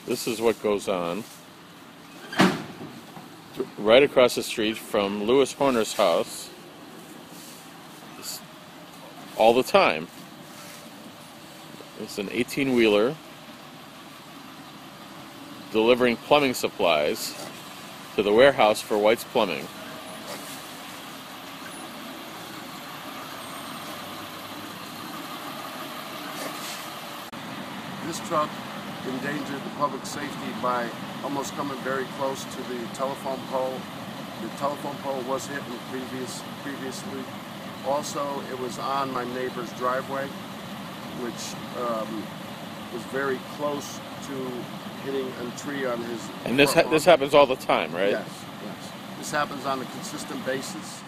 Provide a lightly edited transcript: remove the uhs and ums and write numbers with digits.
This is what goes on right across the street from Lewis Horner's house all the time. It's an 18-wheeler delivering plumbing supplies to the warehouse for White's Plumbing. This truck endangered the public safety by almost coming very close to the telephone pole. The telephone pole was hit previously. Also, it was on my neighbor's driveway, which was very close to hitting a tree on his. And this happens all the time, right? Yes, yes. This happens on a consistent basis.